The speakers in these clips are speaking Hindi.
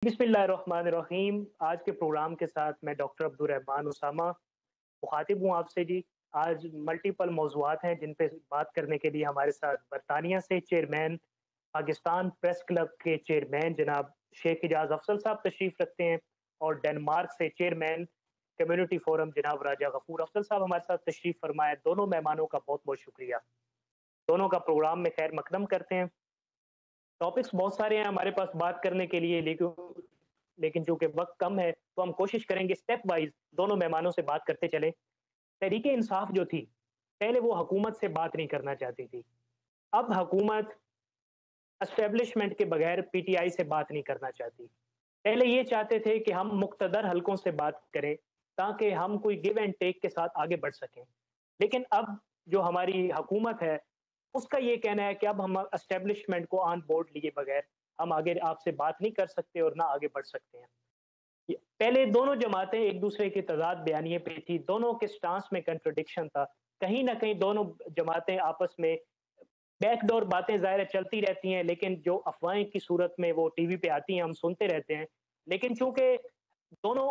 बिस्मिल्लाहिर्रहमानिर्रहीम। आज के प्रोग्राम के साथ मैं डॉक्टर अब्दुर्रहमान उसामा मुखातिब हूँ आपसे जी। आज मल्टीपल मौज़ूआत हैं जिन पे बात करने के लिए हमारे साथ बरतानिया से चेयरमैन, पाकिस्तान प्रेस क्लब के चेयरमैन जनाब शेख इजाज़ अफ़ज़ल साहब तशरीफ़ रखते हैं और डेनमार्क से चेयरमैन कम्युनिटी फ़ोरम जनाब राजा गफ़ूर अफ़ज़ल साहब हमारे साथ तशरीफ़ फरमा है। दोनों मेहमानों का बहुत-बहुत शुक्रिया। दोनों का प्रोग्राम में खैर मक़दम करते हैं। टॉपिक्स बहुत सारे हैं हमारे पास बात करने के लिए, लेकिन चूँकि वक़्त कम है, तो हम कोशिश करेंगे स्टेप वाइज़ दोनों मेहमानों से बात करते चलें। तहरीक-ए-इंसाफ जो थी, पहले वो हुकूमत से बात नहीं करना चाहती थी। अब हुकूमत एस्टेब्लिशमेंट के बगैर पीटीआई से बात नहीं करना चाहती। पहले ये चाहते थे कि हम मुक़्तदर हलकों से बात करें, ताकि हम कोई गिव एंड टेक के साथ आगे बढ़ सकें। लेकिन अब जो हमारी हुकूमत है, उसका ये कहना है कि अब हम एस्टेब्लिशमेंट को ऑन बोर्ड लिए बगैर हम आगे आपसे बात नहीं कर सकते और ना आगे बढ़ सकते हैं। पहले दोनों जमातें एक दूसरे के तज़ाद बयानिए पे थी, दोनों के स्टांस में कंट्रडिक्शन था। कहीं न कहीं दोनों जमातें आपस में बैकडोर बातें ज़ाहिर है चलती रहती हैं, लेकिन जो अफ़वाहें की सूरत में वो टीवी पे आती हैं, हम सुनते रहते हैं। लेकिन चूँकि दोनों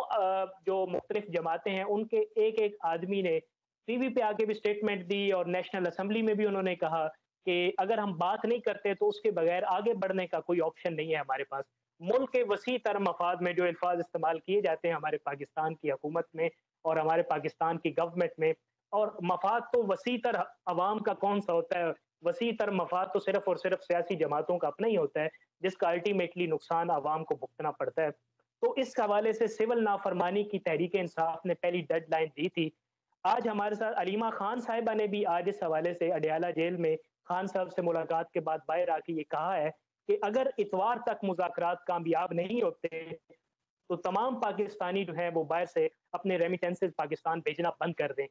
जो मुख्तलिफ जमातें हैं, उनके एक-एक आदमी ने टीवी पे आके भी स्टेटमेंट दी और नेशनल असेंबली में भी उन्होंने कहा कि अगर हम बात नहीं करते तो उसके बगैर आगे बढ़ने का कोई ऑप्शन नहीं है हमारे पास। मुल्क के वसी तर मफाद में जो अल्फाज इस्तेमाल किए जाते हैं हमारे पाकिस्तान की हुकूमत में और हमारे पाकिस्तान की गवर्नमेंट में, और मफाद तो वसी तर अवाम का कौन सा होता है, वसी तर मफाद तो सिर्फ और सिर्फ सियासी जमातों का अपना ही होता है, जिसका अल्टीमेटली नुकसान अवाम को भुगतना पड़ता है। तो इस हवाले से सिविल नाफरमानी की तहरीक इंसाफ ने पहली डेडलाइन दी थी। आज हमारे साथ अलीमा खान साहिबा ने भी आज इस हवाले से अडयाला जेल में खान साहब से मुलाकात के बाद बाहर आके ये कहा है कि अगर इतवार तक मुज़ाकरात कामयाब नहीं होते, तो तमाम पाकिस्तानी जो हैं वो बाहर से अपने रेमिटेंसेस पाकिस्तान भेजना बंद कर दें।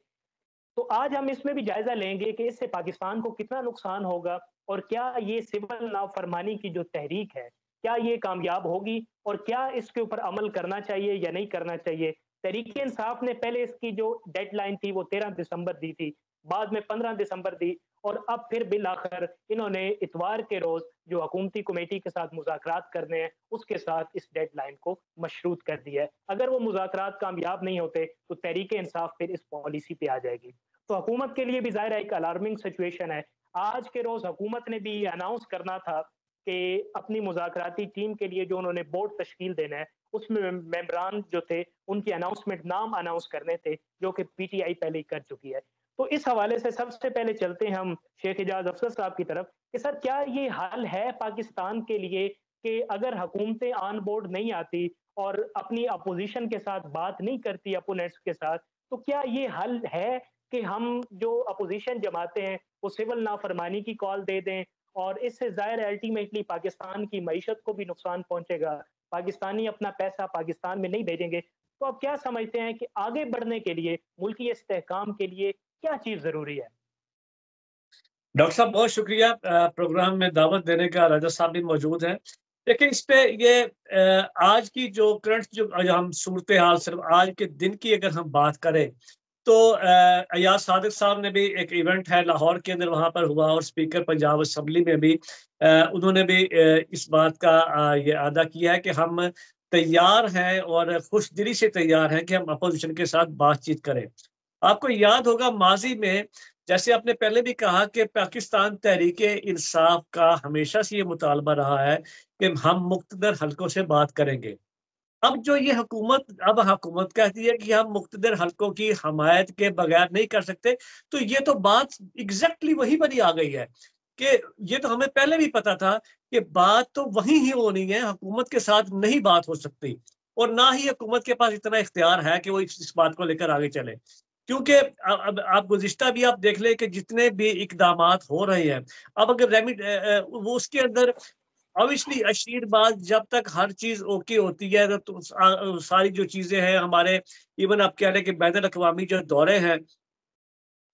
तो आज हम इसमें भी जायजा लेंगे कि इससे पाकिस्तान को कितना नुकसान होगा और क्या ये सिविल नाफरमानी की जो तहरीक है, क्या ये कामयाब होगी और क्या इसके ऊपर अमल करना चाहिए या नहीं करना चाहिए। तहरीक इंसाफ ने पहले इसकी जो डेडलाइन थी वो 13 दिसंबर दी थी, बाद में 15 दिसंबर दी और अब फिर बिल आखिर इन्होंने इतवार के रोज जो हुकूमती कमेटी के साथ मुज़ाकरात करने हैं उसके साथ इस डेडलाइन को मशरूत कर दिया है। अगर वो मुज़ाकरात कामयाब नहीं होते तो तहरीक इंसाफ फिर इस पॉलिसी पे आ जाएगी। तो हुकूमत के लिए भी ज़ाहिर है एक अलार्मिंग सिचुएशन है। आज के रोज़ हुकूमत ने भी ये अनाउंस करना था कि अपनी मुज़ाकराती टीम के लिए जो उन्होंने बोर्ड तश्कील देना है, उसमें मेंबरान जो थे, उनकी अनाउंसमेंट नाम अनाउंस करने थे, जो कि पीटीआई पहले ही कर चुकी है। तो इस हवाले से सबसे पहले चलते हैं हम शेख इजाज़ अफ़ज़ल साहब की तरफ कि सर क्या ये हल है पाकिस्तान के लिए कि अगर हुकूमतें ऑन बोर्ड नहीं आती और अपनी अपोज़िशन के साथ बात नहीं करती अपोनेंट्स के साथ, तो क्या ये हल है कि हम जो अपोजिशन जमाते हैं वो सिविल नाफरमानी की कॉल दे दें और इससे ज़ाहिर अल्टीमेटली पाकिस्तान की मईशत को भी नुकसान पहुंचेगा, पाकिस्तानी अपना पैसा पाकिस्तान में नहीं भेजेंगे। तो आप क्या समझते हैं कि आगे बढ़ने के लिए मुल्की इस्तेहकाम के लिए क्या चीज़ ज़रूरी है? डॉक्टर साहब बहुत शुक्रिया प्रोग्राम में दावत देने का। राजा साहब भी मौजूद हैं। देखिए इस पे ये आज की जो करंट जो जो हम सूरत हाल सिर्फ आज के दिन की अगर हम बात करें तो अयाज सादिक साहब ने भी एक इवेंट है लाहौर के अंदर वहाँ पर हुआ और स्पीकर पंजाब असेंबली में भी उन्होंने भी इस बात का ये अदा किया है कि हम तैयार हैं और खुशदिली से तैयार हैं कि हम अपोजिशन के साथ बातचीत करें। आपको याद होगा माजी में जैसे आपने पहले भी कहा कि पाकिस्तान तहरीक-ए-इंसाफ का हमेशा से ये मुतालबा रहा है कि हम मुक़्तदर हलकों से बात करेंगे। अब जो ये हुकूमत कहती है कि हम मुक़्तदर हलकों की हमायत के बगैर नहीं कर सकते, तो ये तो बात एग्ज़ैक्टली वही वाली आ गई है कि ये तो हमें पहले भी पता था कि बात तो वहीं ही होनी है, हुकूमत के साथ नहीं बात हो सकती और ना ही हुकूमत के पास इतना इख्तियार है कि वो इस बात को लेकर आगे चले। क्योंकि अब आप गुज़िश्ता भी आप देख लें कि जितने भी इक़दामात हो रहे हैं, अब अगर वो उसके अंदर ऑब्वियसली आशीर्वाद जब तक हर चीज़ ओके होती है तो सारी जो चीज़ें हैं हमारे इवन आप कह लें कि बैनुल-अक़वामी जो दौरे हैं,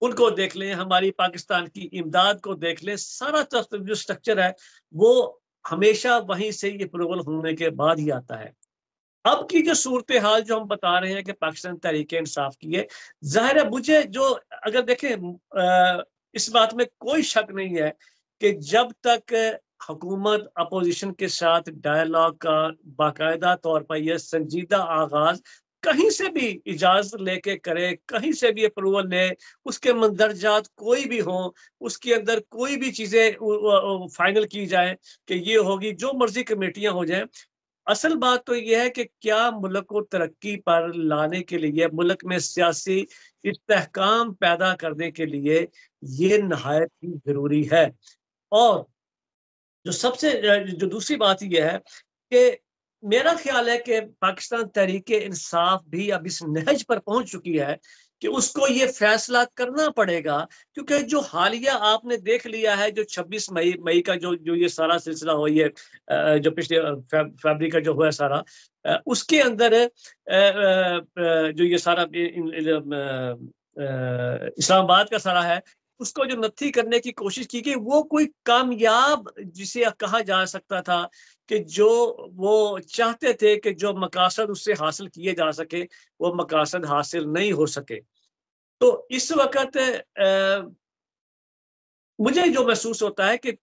उनको देख लें, हमारी पाकिस्तान की इमदाद को देख लें, सारा जो स्ट्रक्चर है, वो हमेशा वहीं से ये अप्रूवल होने के बाद ही आता है। अब की जो सूरत-ए-हाल जो हम बता रहे हैं कि पाकिस्तान तहरीक-ए-इंसाफ की है, ज़ाहिर है मुझे जो अगर देखें इस बात में कोई शक नहीं है कि जब तक हुकूमत अपोजिशन के साथ डायलॉग का बाकायदा तौर पर यह संजीदा आगाज कहीं से भी इजाजत लेके करे, कहीं से भी अप्रूवल ले, उसके मंदरजात कोई भी हो, उसके अंदर कोई भी चीजें फाइनल की जाए कि ये होगी, जो मर्जी कमेटियां हो जाए। असल बात तो ये है कि क्या मुल्क को तरक्की पर लाने के लिए, मुल्क में सियासी इस्तेहकाम पैदा करने के लिए ये नहायत ही जरूरी है। और जो दूसरी बात ये है कि मेरा ख्याल है कि पाकिस्तान तहरीक-ए-इंसाफ भी अब इस नहज पर पहुंच चुकी है कि उसको ये फैसला करना पड़ेगा, क्योंकि जो हालिया आपने देख लिया है, जो 26 मई का जो जो ये सारा सिलसिला हुआ, ये जो पिछले फरवरी का जो हुआ सारा, उसके अंदर जो ये सारा इस्लामाबाद का सारा है, उसको जो नत्थी करने की कोशिश की गई, वो कोई कामयाब जिसे कहा जा सकता था कि जो वो चाहते थे कि जो मकासद उससे हासिल किए जा सके, वो मकासद हासिल नहीं हो सके। तो इस वक़्त मुझे जो महसूस होता है कि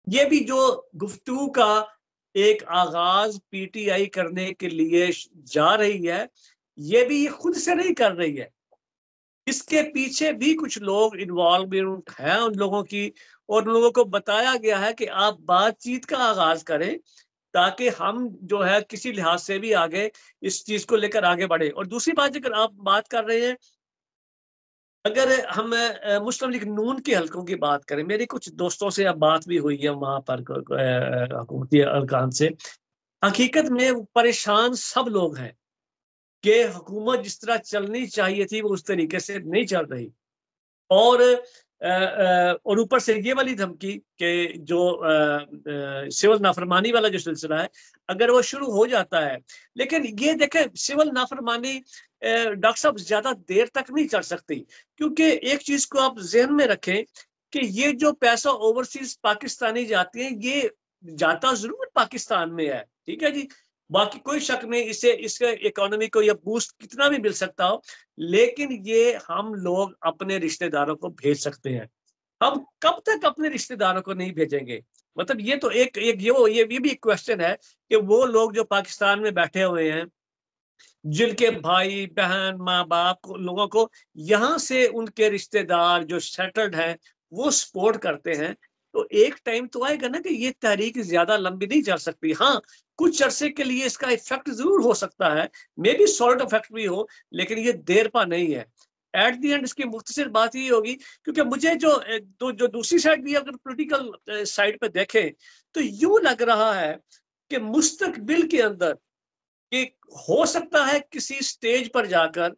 ये भी जो गुफ्तगू का एक आगाज़ पीटीआई करने के लिए जा रही है, ये भी ये खुद से नहीं कर रही है। इसके पीछे भी कुछ लोग इन्वॉल्वमेंट है उन लोगों की, और उन लोगों को बताया गया है कि आप बातचीत का आगाज करें, ताकि हम जो है किसी लिहाज से भी आगे इस चीज को लेकर आगे बढ़े। और दूसरी बात, अगर आप बात कर रहे हैं, अगर हम मुस्लिम लीग नून के हलकों की बात करें, मेरी कुछ दोस्तों से अब बात भी हुई है वहां पर हुकूमती अरकान से। हकीकत में वो परेशान सब लोग हैं कि हुकूमत जिस तरह चलनी चाहिए थी वो उस तरीके से नहीं चल रही। और और ऊपर से ये वाली धमकी कि जो सिविल नाफरमानी वाला जो सिलसिला है, अगर वो शुरू हो जाता है, लेकिन ये देखें, सिविल नाफरमानी डॉक्टर साहब ज्यादा देर तक नहीं चल सकती, क्योंकि एक चीज को आप जहन में रखें कि ये जो पैसा ओवरसीज पाकिस्तानी जाती है, ये जाता जरूर पाकिस्तान में है, ठीक है जी, बाकी कोई शक नहीं, इससे इसके इकोनॉमी को या बूस्ट कितना भी मिल सकता हो, लेकिन ये हम लोग अपने रिश्तेदारों को भेज सकते हैं। हम कब तक अपने रिश्तेदारों को नहीं भेजेंगे? मतलब ये तो एक एक ये भी एक क्वेश्चन है कि वो लोग जो पाकिस्तान में बैठे हुए हैं, जिनके भाई बहन माँ बाप को लोगों को यहाँ से उनके रिश्तेदार जो सेटल्ड हैं वो सपोर्ट करते हैं, तो एक टाइम तो आएगा ना कि ये तहरीक ज्यादा लंबी नहीं चल सकती। हाँ, कुछ अरसे के लिए इसका इफेक्ट जरूर हो सकता है, मे बी सॉल्ट इफेक्ट भी हो, लेकिन ये देर पा नहीं है। एट द एंड इसकी मुख्तसर बात ये होगी, क्योंकि मुझे जो दूसरी साइड भी अगर पॉलिटिकल साइड पे देखें, तो यूं लग रहा है कि मुस्तकबिल के अंदर कि हो सकता है किसी स्टेज पर जाकर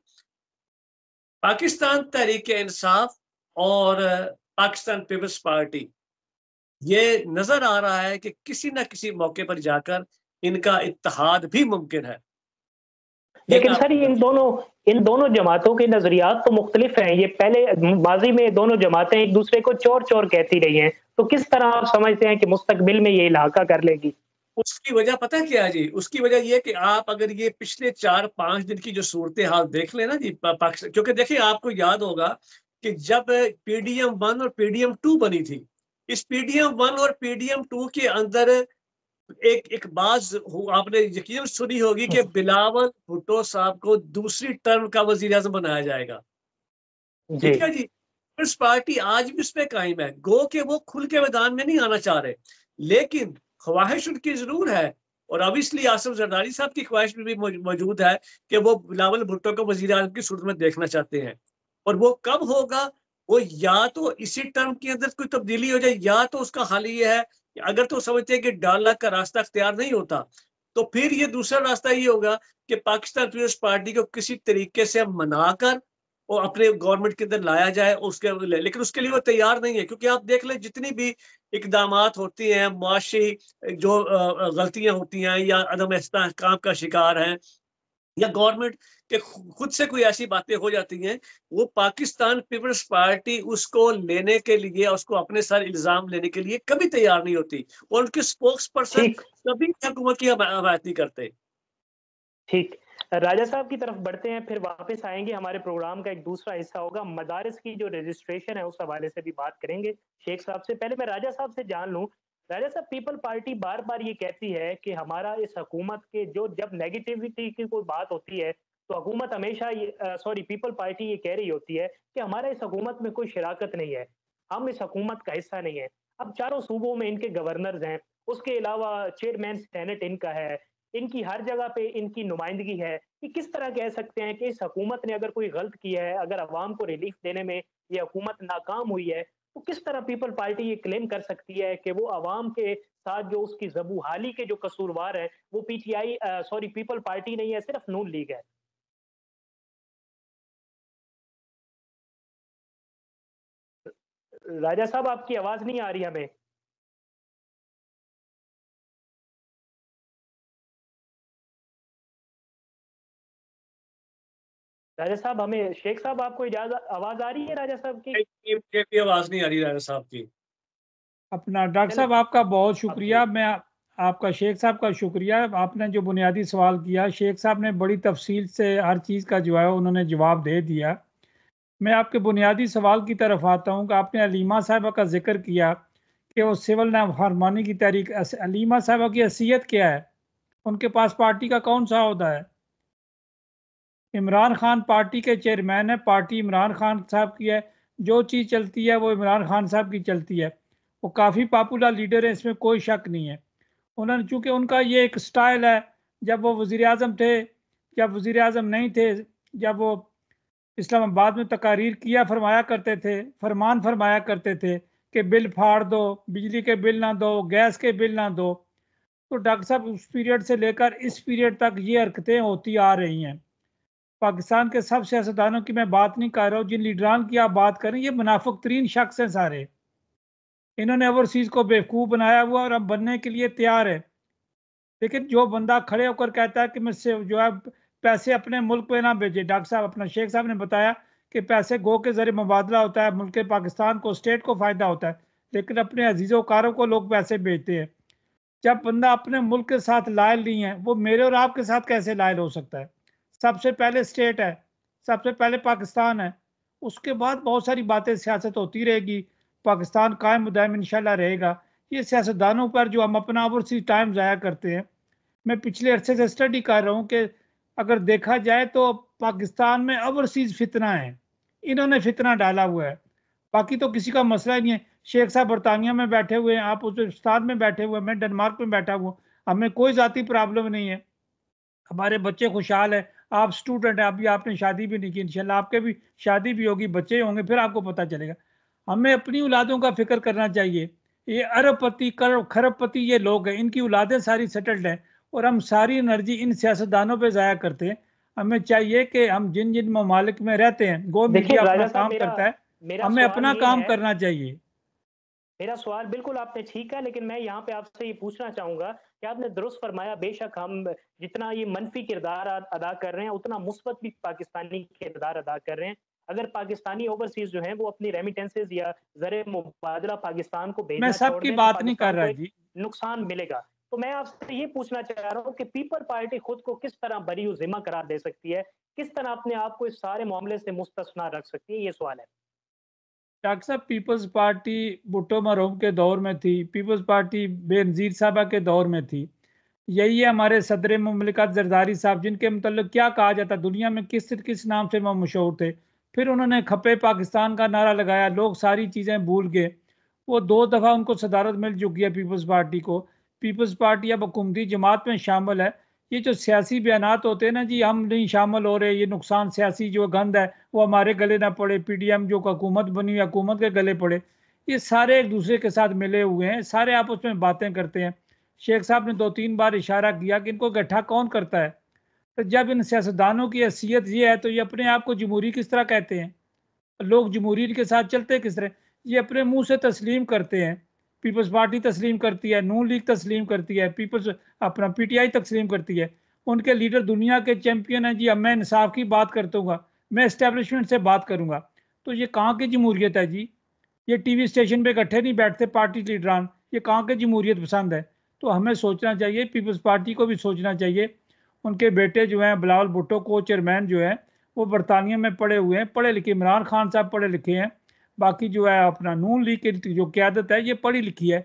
पाकिस्तान तहरीक इंसाफ और पाकिस्तान पीपल्स पार्टी, ये नजर आ रहा है कि किसी ना किसी मौके पर जाकर इनका इत्तेहाद भी मुमकिन है। ये मैं लेकिन सर, आपको इन दोनों जमातों के नजरियात तो मुख्तलिफ हैं। ये पहले माजी में दोनों जमातें एक दूसरे को चोर चोर कहती रही हैं, तो किस तरह आप समझते हैं कि मुस्तकबिल में ये इलाका कर लेगी? उसकी वजह पता है क्या है जी? उसकी वजह ये है कि आप अगर ये पिछले 4-5 दिन की जो सूरत-ए-हाल देख लें ना जी, पाकिस्तान, क्योंकि देखिए आपको याद होगा कि जब पीडीएम 1 और पीडीएम 2 बनी थी, इस पीडीएम 1 और पीडीएम 2 के अंदर एक एक आपने यकीनन सुनी होगी कि बिलावल भुट्टो साहब को दूसरी टर्म का वज़ीर-ए-आज़म बनाया जाएगा। जी। ठीक है जी? पीपल्स पार्टी आज भी उस पे कायम है। गो के वो खुल के मैदान में नहीं आना चाह रहे, लेकिन ख्वाहिश उनकी ज़रूर है, और ऑब्वियसली आसिफ ज़रदारी साहब की ख्वाहिश भी मौजूद है कि वो बिलावल भुट्टो को वज़ीर-ए-आज़म की सूरत में देखना चाहते हैं। और वो कब होगा? वो या तो इसी टर्म के अंदर कोई तब्दीली हो जाए, या तो उसका हल ये है कि अगर तो समझते हैं कि डायलॉग का रास्ता अख्तियार नहीं होता, तो फिर ये दूसरा रास्ता ये होगा कि पाकिस्तान पीपल्स पार्टी को किसी तरीके से मनाकर और अपने गवर्नमेंट के अंदर लाया जाए, लेकिन उसके लिए वो तैयार नहीं है, क्योंकि आप देख लें जितनी भी इकदामात होती हैं, मुआशी जो गलतियां होती हैं या अदम इस्तेहकाम का शिकार हैं, या गवर्नमेंट के खुद से कोई ऐसी बातें हो जाती हैं, वो पाकिस्तान पीपल्स पार्टी उसको लेने के लिए, उसको अपने सर इल्जाम लेने के लिए कभी तैयार नहीं होती, और उनके स्पोक्स पर्सन ठीक। कभी हुकूमत की हमायत नहीं करते। ठीक। राजा साहब की तरफ बढ़ते हैं, फिर वापस आएँगे। हमारे प्रोग्राम का एक दूसरा हिस्सा होगा, मदारिस की जो रजिस्ट्रेशन है, उस हवाले से भी बात करेंगे शेख साहब से। पहले मैं राजा साहब से जान लूँ राजा साहब, पीपल पार्टी बार बार ये कहती है कि हमारा इस हुकूमत के जो जब नेगेटिविटी की कोई बात होती है तो हुकूमत हमेशा ये सॉरी पीपल पार्टी ये कह रही होती है कि हमारा इस हुकूमत में कोई शराकत नहीं है, हम इस हुकूमत का हिस्सा नहीं है। अब चारों सूबों में इनके गवर्नर्स हैं, उसके अलावा चेयरमैन सेनेट इनका है, इनकी हर जगह पे इनकी नुमाइंदगी है। कि किस तरह कह सकते हैं कि इस हुकूमत ने अगर कोई गलत किया है, अगर अवाम को रिलीफ देने में ये हुकूमत नाकाम हुई है, तो किस तरह पीपल पार्टी ये क्लेम कर सकती है कि वो अवाम के साथ जो उसकी ज़बूहाली के जो कसूरवार हैं, वो पीटीआई सॉरी पीपल पार्टी नहीं है, सिर्फ नून लीग है। राजा साहब, आपकी आवाज़ नहीं आ रही हमें। राजा साहब, हमें शेख साहब, आपको आवाज़ आ रही है राजा साहब की? मुझे भी आवाज़ नहीं आ रही राजा साहब की। अपना डॉक्टर चले साहब आपका बहुत अब शुक्रिया। मैं आपका शेख साहब का शुक्रिया। आपने जो बुनियादी सवाल किया, शेख साहब ने बड़ी तफसील से हर चीज़ का जो है उन्होंने जवाब दे दिया। मैं आपके बुनियादी सवाल की तरफ आता हूँ कि आपने अलीमा साहिबा का जिक्र किया कि वो सिविल नाफरमानी की तहरीक। अलीमा साहिबा की हैसियत क्या है? उनके पास पार्टी का कौन सा ओहदा है? इमरान खान पार्टी के चेयरमैन है, पार्टी इमरान खान साहब की है, जो चीज़ चलती है वो इमरान खान साहब की चलती है। वो काफ़ी पॉपुलर लीडर है, इसमें कोई शक नहीं है। उन्होंने, चूँकि उनका ये एक स्टाइल है, जब वो वज़ीर आज़म थे, जब वज़ीर आज़म नहीं थे, जब वो इस्लामाबाद में तकारीर किया फरमाया करते थे, फरमान फरमाया करते थे कि बिल फाड़ दो, बिजली के बिल ना दो, गैस के बिल ना दो। तो डॉक्टर साहब उस पीरियड से लेकर इस पीरियड तक ये हरकतें होती आ रही हैं। पाकिस्तान के सब सियासतदानों की मैं बात नहीं कर रहा हूँ, जिन लीडरान की आप बात करें, ये मुनाफिक तरीन शख्स हैं सारे। इन्होंने ओवरसीज को बेवकूफ़ बनाया हुआ और अब बनने के लिए तैयार है। लेकिन जो बंदा खड़े होकर कहता है कि मुझसे जो है पैसे अपने मुल्क पे ना भेजे, डॉक्टर साहब अपना शेख साहब ने बताया कि पैसे गो के जरिए मुबादला होता है, मुल्क पाकिस्तान को, स्टेट को फ़ायदा होता है, लेकिन अपने अजीज़ों कारों को लोग पैसे भेजते हैं। जब बंदा अपने मुल्क के साथ लायल नहीं है, वो मेरे और आपके साथ कैसे लायल हो सकता है? सबसे पहले स्टेट है, सबसे पहले पाकिस्तान है, उसके बाद बहुत सारी बातें सियासत होती रहेगी। पाकिस्तान कायम दायम इंशाल्लाह रहेगा। ये सियासतदानों पर जो हम अपना ओवरसीज टाइम ज़ाया करते हैं, मैं पिछले अरसे से स्टडी कर रहा हूँ कि अगर देखा जाए तो पाकिस्तान में ओवरसीज फितना है, इन्होंने फितना डाला हुआ है। बाकी तो किसी का मसला ही नहीं है। शेख साहब बरतानिया में बैठे हुए हैं, आप उज्बेकिस्तान में बैठे हुए हैं, मैं डेनमार्क में बैठा हुआ हूँ, हमें कोई ज़ाती प्रॉब्लम नहीं है, हमारे बच्चे खुशहाल है। आप स्टूडेंट हैं, अभी आपने शादी भी नहीं की, इंशाल्लाह आपके भी शादी भी होगी, बच्चे होंगे, फिर आपको पता चलेगा। हमें अपनी औलादों का फिक्र करना चाहिए। ये अरबपति खरबपति ये लोग हैं, इनकी औलादें सारी सेटल्ड हैं और हम सारी एनर्जी इन सियासतदानों पे ज़ाया करते हैं। हमें चाहिए कि हम जिन जिन ममालिक में रहते हैं, गो देखिए मीडिया अपना राजा साहब, काम मेरा करता है, मेरा हमें सवाल अपना ये काम है, करना चाहिए। मेरा सवाल बिल्कुल आपने ठीक है, लेकिन मैं यहाँ पे आपसे ये पूछना चाहूँगा कि आपने दुरुस्त फरमाया, बेशक हम जितना ये मनफ़ी किरदार अदा कर रहे हैं, उतना मुस्बत भी पाकिस्तानी किरदार अदा कर रहे हैं। अगर पाकिस्तानी ओवरसीज़ जो हैं, वो अपनी रेमिटेंसेज़ या ज़र मुबादला पाकिस्तान को मैं भेजना छोड़ सबकी दें, तो बात नहीं कर पाकिस्तान को रहा एक जी। नुकसान मिलेगा। तो मैं आपसे ये पूछना चाह रहा हूँ कि पीपल पार्टी खुद को किस तरह बरी-उ-ज़िम्मा करार दे सकती है? किस तरह अपने आप को इस सारे मामले से मुस्तस्ना रख सकती है? ये सवाल है। डॉक्टर साहब, पीपल्स पार्टी भुट्टो मरहूम के दौर में थी, पीपल्स पार्टी बेनज़ीर साहबा के दौर में थी। यही है हमारे सदर मुमलिकत जरदारी साहब, जिनके मतलब क्या कहा जाता, दुनिया में किस किस नाम से वो मशहूर थे। फिर उन्होंने खपे पाकिस्तान का नारा लगाया, लोग सारी चीज़ें भूल गए। वो 2 दफ़ा उनको सदारत मिल चुकी है पीपल्स पार्टी को। पीपल्स पार्टी अब हुकूमती जमात में शामिल है। ये जो सियासी बयानात होते हैं ना जी, हम नहीं शामिल हो रहे, ये नुकसान सियासी जो गंद है वो हमारे गले ना पड़े, पीडीएम जो हुकूमत बनी हुई हुकूमत के गले पड़े, ये सारे एक दूसरे के साथ मिले हुए हैं, सारे आपस में बातें करते हैं। शेख साहब ने 2-3 बार इशारा किया कि इनको इकट्ठा कौन करता है। तो जब इन सियासतदानों की हैसियत ये है, तो ये अपने आप को जमहूरी किस तरह कहते हैं? लोग जमहूरियत के साथ चलते किस तरह? ये अपने मुंह से तस्लीम करते हैं। पीपल्स पार्टी तस्लीम करती है, नून लीग तस्लीम करती है, पीपल्स अपना पीटीआई तस्लीम करती है। उनके लीडर दुनिया के चैंपियन हैं जी। अब मैं इंसाफ की बात करता हूँ, मैं इस्टेब्लिशमेंट से बात करूंगा, तो ये कहाँ की जमहूरियत है जी? ये टीवी स्टेशन पे इकट्ठे नहीं बैठते पार्टी लीडरान, ये कहाँ के जमहूरियत पसंद है? तो हमें सोचना चाहिए, पीपल्स पार्टी को भी सोचना चाहिए। उनके बेटे जो हैं बिलावल भुट्टो, को चेयरमैन जो है, वो बरतानिया में पढ़े हुए हैं, पढ़े लिखे। इमरान खान साहब पढ़े लिखे हैं। बाकी जो है अपना नून लीग की जो क्यादत है, ये पढ़ी लिखी है।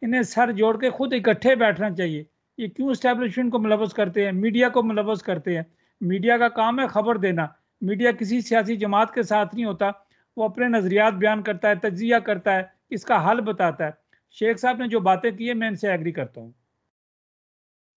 इन्हें सर जोड़ के खुद इकट्ठे बैठना चाहिए। ये क्यों इस्टेब्लिशमेंट को मुलवस करते हैं, मीडिया को मुलवस करते हैं? मीडिया का काम है खबर देना। मीडिया किसी सियासी जमात के साथ नहीं होता, वो अपने नजरियात बयान करता है, तज्जिया करता है, इसका हल बताता है। शेख साहब ने जो बातें की है मैं इनसे एग्री करता हूँ।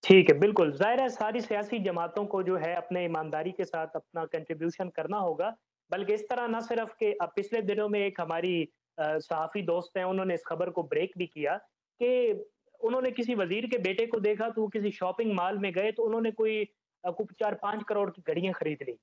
ठीक है, बिल्कुल, ज़ाहिर है सारी सियासी जमातों को जो है अपने ईमानदारी के साथ अपना कंट्रीब्यूशन करना होगा, बल्कि इस तरह ना सिर्फ कि पिछले दिनों में एक हमारी सहाफ़ी दोस्त हैं, उन्होंने इस खबर को ब्रेक भी किया कि उन्होंने किसी वज़ीर के बेटे को देखा तो वो किसी शॉपिंग मॉल में गए तो उन्होंने कोई 4-5 करोड़ की घड़ियाँ खरीद ली।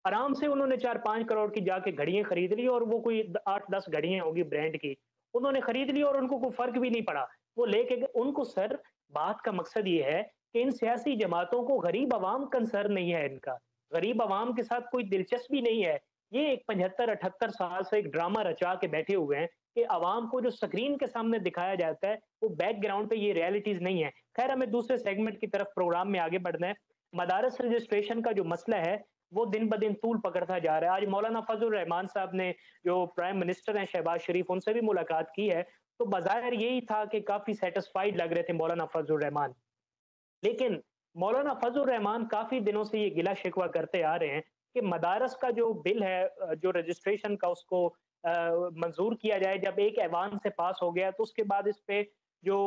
आराम से उन्होंने 4-5 करोड़ की जाके घड़ियाँ खरीद ली और वो कोई 8-10 घड़ियाँ होंगी ब्रांड की। उन्होंने खरीद ली और उनको कोई फ़र्क भी नहीं पड़ा। वो लेके गए उनको सर बात का मकसद ये है कि इन सियासी जमातों को गरीब अवाम कंसर्न नहीं है इनका। गरीब अवाम के साथ कोई दिलचस्पी नहीं है। ये एक 75-78 साल से एक ड्रामा रचा के बैठे हुए हैं कि अवाम को जो स्क्रीन के सामने दिखाया जाता है, वो बैकग्राउंड पे ये रियलिटीज़ नहीं है। ख़ैर हमें दूसरे सेगमेंट की तरफ प्रोग्राम में आगे बढ़ना है। मदारस रजिस्ट्रेशन का जो मसला है, वो दिन ब दिन तूल पकड़ता जा रहा है। आज मौलाना फजल रहमान साहब ने जो प्राइम मिनिस्टर हैं शहबाज शरीफ उनसे भी मुलाकात की है, तो बज़ाहिर यही था कि काफ़ी सैटिस्फाइड लग रहे थे मौलाना फजल रहमान। लेकिन मौलाना फजल रहमान काफ़ी दिनों से ये गिला शिकवा करते आ रहे हैं कि मदारस का जो बिल है जो रजिस्ट्रेशन का उसको मंजूर किया जाए। जब एक ऐवान से पास हो गया तो उसके बाद इस पे जो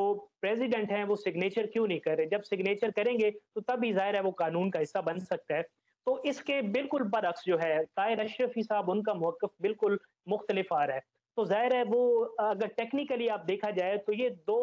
प्रेसिडेंट हैं वो सिग्नेचर क्यों नहीं कर रहे? जब सिग्नेचर करेंगे तो तब ही ज़ाहिर है वो कानून का हिस्सा बन सकता है। तो इसके बिल्कुल बरअक्स जो है ताहिर अशरफी साहब उनका मौक़िफ़ बिल्कुल मुख्तलिफ आ रहा है। तो ज़ाहिर है वो अगर टेक्निकली आप देखा जाए तो ये 2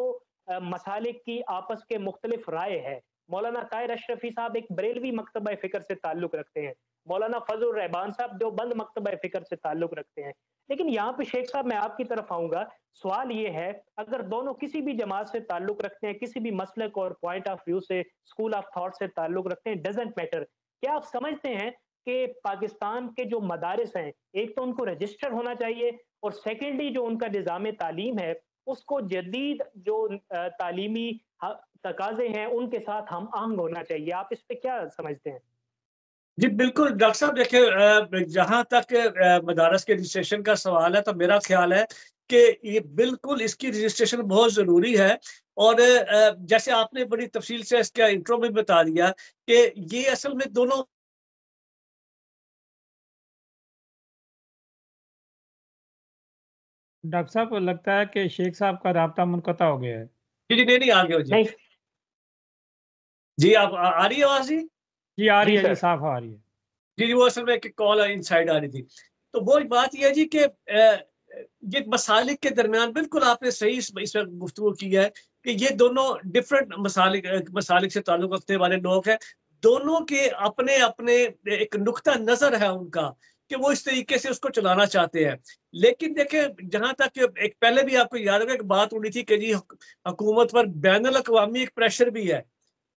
मसालिक की आपस के मुख्तलिफ राय है। मौलाना ताहिर अशरफी साहब एक बरेलवी मकतबा फ़िक्र से ताल्लुक़ रखते हैं। मौलाना फजल रहमान साहब देवबंद मकतबा फ़िक्र से ताल्लुक़ रखते हैं। लेकिन यहाँ पे शेख साहब मैं आपकी तरफ आऊँगा, सवाल ये है अगर दोनों किसी भी जमात से ताल्लुक़ रखते हैं, किसी भी मसलक और पॉइंट ऑफ व्यू से, स्कूल ऑफ थॉट से ताल्लुक़ रखते हैं, डज़न्ट मैटर। क्या आप समझते हैं कि पाकिस्तान के जो मदारिस हैं, एक तो उनको रजिस्टर होना चाहिए और सेकेंडली जो उनका निज़ाम तालीम है, उसको जदीद जो तालीमी तकाज़े हैं, उनके साथ हम आहंग होना चाहिए। आप इस पे क्या समझते हैं? जी, बिल्कुल डॉक्टर साहब देखिए जहाँ तक मदारस के रजिस्ट्रेशन का सवाल है तो मेरा ख्याल है कि ये बिल्कुल इसकी रजिस्ट्रेशन बहुत ज़रूरी है और जैसे आपने बड़ी तफसील से इसका इंट्रो में बता दिया कि ये असल में दोनों डॉक्टर साहब लगता है कि शेख साहब का राब्ता मुनक़ता हो गया है। जी, नहीं, नहीं आ गए हो जी। नहीं। जी, आप आ रही है आवाज़ जी? जी आ रही जी है, जी सर। साफ आ रही है। जी, वो असल में एक कॉल इनसाइड आ रही थी। तो वो बात ये है जी कि ये मसालिक के दरमियान बिल्कुल आपने सही इसमें गुफ्तगू की है कि ये दोनों डिफरेंट मसालिक से ताल्लुक़ रखने वाले लोग हैं। दोनों के अपने-अपने एक नुक्ता नज़र है उनका कि वो इस तरीके से उसको चलाना चाहते हैं। लेकिन देखिए जहाँ तक एक पहले भी आपको याद होगा एक बात उड़ी थी कि जी हुकूमत पर बैनुल अक़वामी एक प्रेशर भी है।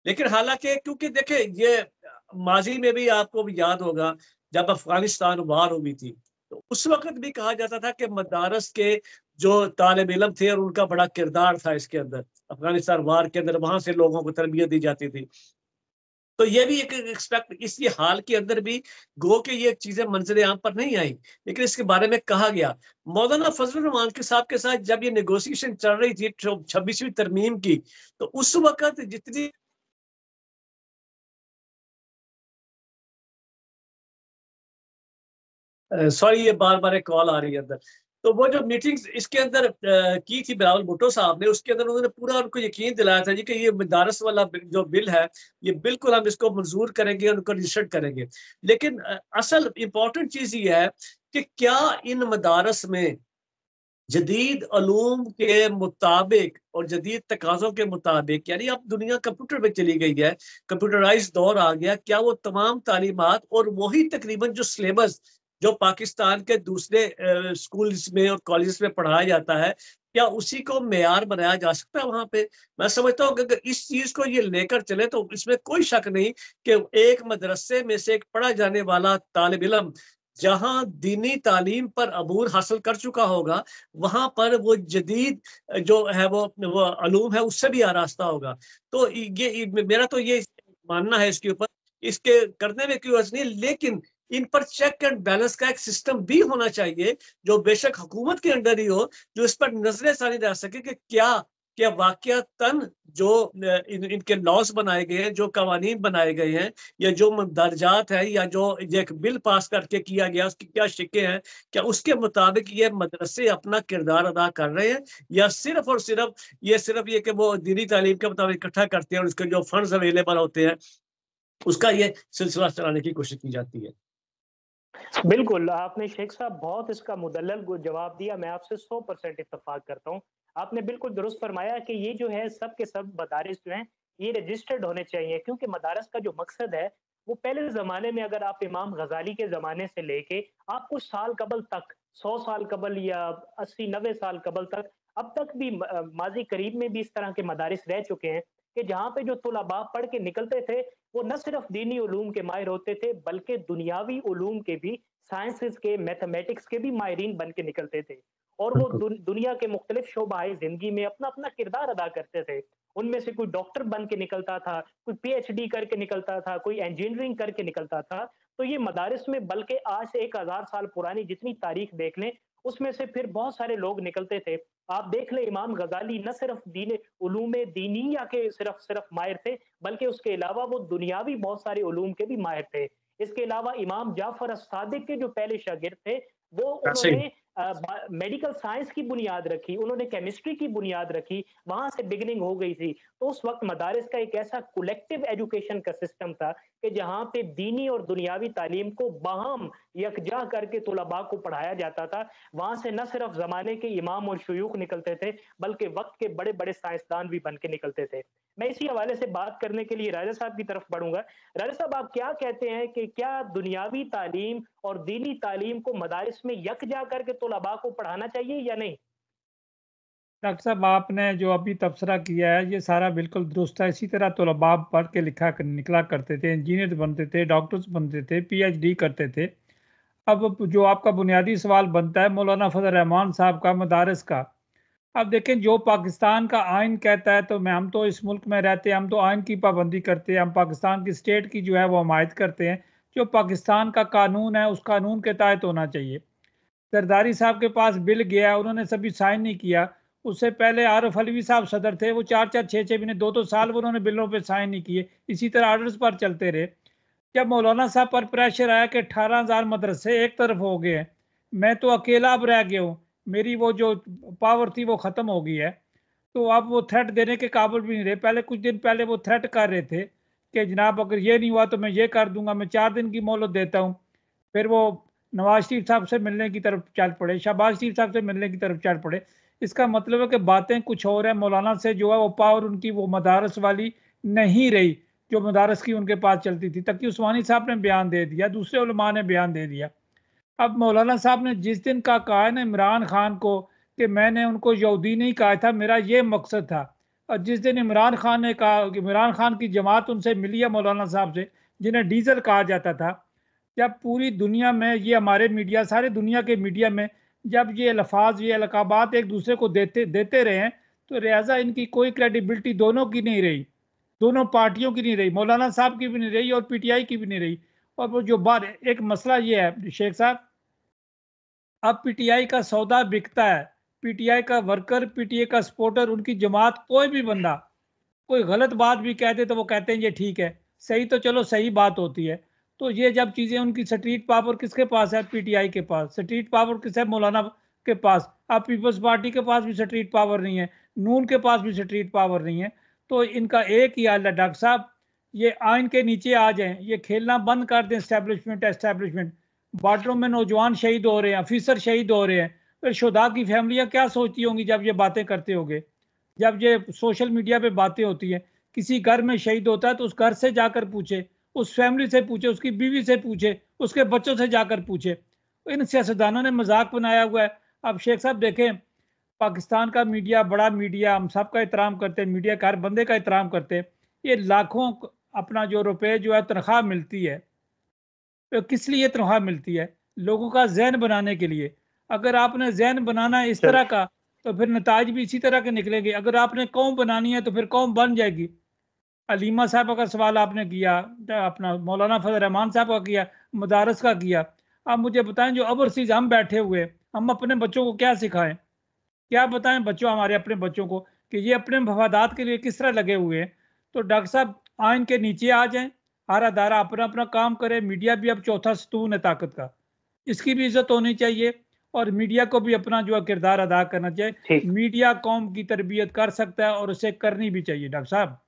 लेकिन हालाँकि क्योंकि देखिए ये माज़ी में भी आपको भी याद होगा जब अफ़गानिस्तान वार हुई थी, तो उस वक़्त भी कहा जाता था कि मदारस के जो तालिब-इल्म थे और उनका बड़ा किरदार था इसके अंदर, अफ़गानिस्तान वार के अंदर वहाँ से लोगों को तरबियत दी जाती थी। तो ये भी एक एक्सपेक्ट इसी हाल के अंदर भी गो के ये चीज़ें मंज़िल-ए-आम पर नहीं आई, लेकिन इसके बारे में कहा गया। मौलाना फज़ल रहमान के साहब के साथ जब ये नेगोशिएशन चल रही थी 26वीं तरमीम की, तो उस वक़्त जितनी सॉरी ये बार-बार एक कॉल आ रही है अंदर। तो वो जो मीटिंग्स इसके अंदर की थी बिलावल भुट्टो साहब ने, उसके अंदर उन्होंने पूरा उनको यकीन दिलाया था जी कि ये मदारस वाला जो बिल है, ये बिल्कुल हम इसको मंज़ूर करेंगे और उनको रजिस्टर्ड करेंगे। लेकिन असल इम्पोर्टेंट चीज़ ये है कि क्या इन मदारस में जदीद उलूम के मुताबिक और जदीद तकाज़ों के मुताबिक यानी अब दुनिया कंप्यूटर पे चली गई है, कंप्यूटराइज़्ड दौर आ गया, क्या वो तमाम तालीमात और वही तकरीबन जो सिलेबस जो पाकिस्तान के दूसरे स्कूल्स में और कॉलेजेस में पढ़ाया जाता है, क्या उसी को मेयार बनाया जा सकता है वहाँ पे? मैं समझता हूँ कि अगर इस चीज़ को ये लेकर चले तो इसमें कोई शक नहीं कि एक मदरसे में से एक पढ़ा जाने वाला तालिब-इल्म जहाँ दीनी तालीम पर अबूर हासिल कर चुका होगा, वहाँ पर वो जदीद जो है वो उलूम है उससे भी आरास्ता होगा। तो ये मेरा तो ये मानना है इसके ऊपर, इसके करने में कोई अर्ज़ नहीं लेकिन इन पर चेक एंड बैलेंस का एक सिस्टम भी होना चाहिए, जो बेशक हुकूमत के अंडर ही हो, जो इस पर नज़र-ए-षानी रह सके कि क्या कि वाक़यातन जो इनके लॉस बनाए गए हैं, जो कवानीन बनाए गए हैं, या जो दर्जात है, या जो ये एक बिल पास करके किया गया, उसकी क्या शिकें हैं, क्या उसके मुताबिक ये मदरसे अपना किरदार अदा कर रहे हैं, या सिर्फ और सिर्फ ये कि वो दीनी तालीम के मुताबिक इकट्ठा करते हैं और उसके जो फंड्स अवेलेबल होते हैं उसका ये सिलसिला चलाने की कोशिश की जाती है। बिल्कुल, आपने शेख साहब बहुत इसका मुदल्लल जवाब दिया, मैं आपसे 100% इत्तेफ़ाक करता हूँ। आपने बिल्कुल दुरुस्त फ़रमाया कि ये जो है सब के सब मदारिस जो हैं, ये रजिस्टर्ड होने चाहिए क्योंकि मदारस का जो मकसद है, वो पहले ज़माने में अगर आप इमाम गज़ाली के ज़माने से लेके आप कुछ साल कबल तक, 100 साल कबल या 80-90 साल कबल तक, अब तक भी माज़ी करीब में भी इस तरह के मदारिस रह चुके हैं कि जहाँ पे जो तुलबा पढ़ के निकलते थे, वो न सिर्फ़ दीनी उलूम के माहिर होते थे, बल्कि दुनियावी उलूम के भी, साइंसेज़ के, मैथमेटिक्स के भी माहिरीन बन के निकलते थे और वो बिल्कुल। दुनिया के मुख्तलिफ शोबाए ज़िंदगी में अपना-अपना किरदार अदा करते थे। उनमें से कोई डॉक्टर बन के निकलता था, कोई पीएचडी करके निकलता था, कोई इंजीनियरिंग करके निकलता था। तो ये मदारिस में बल्कि आज से 1000 साल पुरानी जितनी तारीख देख लें, उसमें से फिर बहुत सारे लोग निकलते थे। आप देख लें इमाम गज़ाली न सिर्फ़ दीन उलूम दीनिया के सिर्फ़ सिर्फ़ माहिर थे, बल्कि उसके अलावा वो दुनियावी बहुत सारे उलूम के भी माहिर थे। इसके अलावा इमाम जाफ़र अस-सादिक के जो पहले शागिर्द थे, वो सही। उन्होंने मेडिकल साइंस की बुनियाद रखी, उन्होंने केमिस्ट्री की बुनियाद रखी, वहाँ से बिगिनिंग हो गई थी। तो उस वक़्त मदारिस का एक ऐसा कलेक्टिव एजुकेशन का सिस्टम था कि जहाँ पे दीनी और दुनियावी तालीम को बाहम यकजा करके तुलबा को पढ़ाया जाता था। वहाँ से न सिर्फ़ ज़माने के इमाम और शयूख निकलते थे, बल्कि वक़्त के बड़े-बड़े साइंसदान भी बन के निकलते थे। मैं इसी हवाले से बात करने के लिए राजा साहब की तरफ बढ़ूँगा। राजा साहब आप क्या कहते हैं कि क्या दुनियावी तालीम और दीनी तालीम को मदारिस में यकजा करके तुलबा को पढ़ाना चाहिए या नहीं? डॉक्टर साहब आपने जो अभी तबसरा किया है ये सारा बिल्कुल दुरुस्त है। इसी तरह तुलबा पढ़ के निकला करते थे, इंजीनियर बनते थे, डॉक्टर्स बनते थे, पीएचडी करते थे। अब जो आपका बुनियादी सवाल बनता है मौलाना फजल रहमान साहब का मदारस का, अब देखें जो पाकिस्तान का आइन कहता है तो हम तो इस मुल्क में रहते हैं, हम तो आइन की पाबंदी करते हैं, हम पाकिस्तान की स्टेट की जो है वो हमायत करते हैं। जो पाकिस्तान का कानून है उस कानून के तहत होना चाहिए। जरदारी साहब के पास बिल गया, उन्होंने सभी साइन नहीं किया। उससे पहले आरिफ अलवी साहब सदर थे, वो 4-4 6-6 महीने 2-2 साल वो उन्होंने बिलों पे साइन नहीं किए। इसी तरह ऑर्डर्स पर चलते रहे। जब मौलाना साहब पर प्रेशर आया कि 18,000 मदरसे एक तरफ हो गए हैं, मैं तो अकेला अब रह गया हूँ, मेरी वो जो पावर थी वो ख़त्म हो गई है, तो अब वो थ्रेट देने के काबिल भी नहीं रहे। पहले कुछ दिन पहले वो थ्रेट कर रहे थे कि जनाब अगर ये नहीं हुआ तो मैं ये कर दूंगा, मैं 4 दिन की मोहलत देता हूँ। फिर वो नवाज शरीफ साहब से मिलने की तरफ चल पड़े, शहबाज शरीफ साहब से मिलने की तरफ चल पड़े। इसका मतलब है कि बातें कुछ और है। मौलाना से जो है वो पावर उनकी वो मदारस वाली नहीं रही जो मदारस की उनके पास चलती थी। तकी उस्मानी साहब ने बयान दे दिया, दूसरे उलमा ने बयान दे दिया। अब मौलाना साहब ने जिस दिन का कहा है ना इमरान खान को कि मैंने उनको यहूदी नहीं कहा था, मेरा ये मकसद था, और जिस दिन इमरान खान ने कहा कि इमरान खान की जमात उनसे मिली है मौलाना साहब से, जिन्हें डीजल कहा जाता था, जब पूरी दुनिया में ये हमारे मीडिया, सारे दुनिया के मीडिया में जब ये अल्फाज, ये अलकाबात एक दूसरे को देते रहे हैं, तो लिहाजा इनकी कोई क्रेडिबिलिटी दोनों की नहीं रही, दोनों पार्टियों की नहीं रही, मौलाना साहब की भी नहीं रही और पीटीआई की भी नहीं रही। और वो जो बात, एक मसला ये है शेख साहब, अब पीटीआई का सौदा बिकता है, पीटीआई का वर्कर, पीटीआई का सपोर्टर, उनकी जमात कोई भी बंदा कोई गलत बात भी कहते तो वो कहते हैं ये ठीक है, सही तो चलो सही बात होती है। तो ये जब चीजें, उनकी स्ट्रीट पावर किसके पास है? पीटीआई के पास। स्ट्रीट पावर किस है? मौलाना के पास। अब पीपल्स पार्टी के पास भी स्ट्रीट पावर नहीं है, नून के पास भी स्ट्रीट पावर नहीं है। तो इनका एक ही हाल है डॉक्टर साहब, ये आइन के नीचे आ जाएं, ये खेलना बंद कर दें एस्टेब्लिशमेंट। बॉर्डरों में नौजवान शहीद हो रहे हैं, ऑफिसर शहीद हो रहे हैं, फिर शुदा की फैमिलियां क्या सोचती होंगी जब ये बातें करते होंगे, जब ये सोशल मीडिया पे बातें होती है। किसी घर में शहीद होता है तो उस घर से जाकर पूछे, उस फैमिली से पूछे, उसकी बीवी से पूछे, उसके बच्चों से जाकर पूछे। इन सियासतदानों ने मजाक बनाया हुआ है। अब शेख साहब देखें, पाकिस्तान का मीडिया बड़ा मीडिया, हम सबका एहतराम करते हैं, मीडिया का हर बंदे का एहतराम करते हैं। ये लाखों अपना जो रुपए जो है तनख्वाह मिलती है, तो किस लिए तनख्वाह मिलती है? लोगों का जहन बनाने के लिए। अगर आपने जहन बनाना है इस तरह का, तो फिर नताज भी इसी तरह के निकलेंगे। अगर आपने कौम बनानी है तो फिर कौम बन जाएगी। अलीमा साहब का सवाल आपने किया, अपना मौलाना फजल रहमान साहब का किया, मदारस का किया। आप मुझे बताएं, जो ओवरसीज हम बैठे हुए, हम अपने बच्चों को क्या सिखाएं? क्या बताएं बच्चों, हमारे अपने बच्चों को कि ये अपने मफादात के लिए किस तरह लगे हुए हैं। तो डॉक्टर साहब आइन के नीचे आ जाएं, हर अदारा अपना अपना काम करे। मीडिया भी अब चौथा सतून है ताकत का, इसकी भी इज्जत होनी चाहिए और मीडिया को भी अपना जो किरदार अदा करना चाहिए। मीडिया कौम की तरबियत कर सकता है और उसे करनी भी चाहिए। डॉक्टर साहब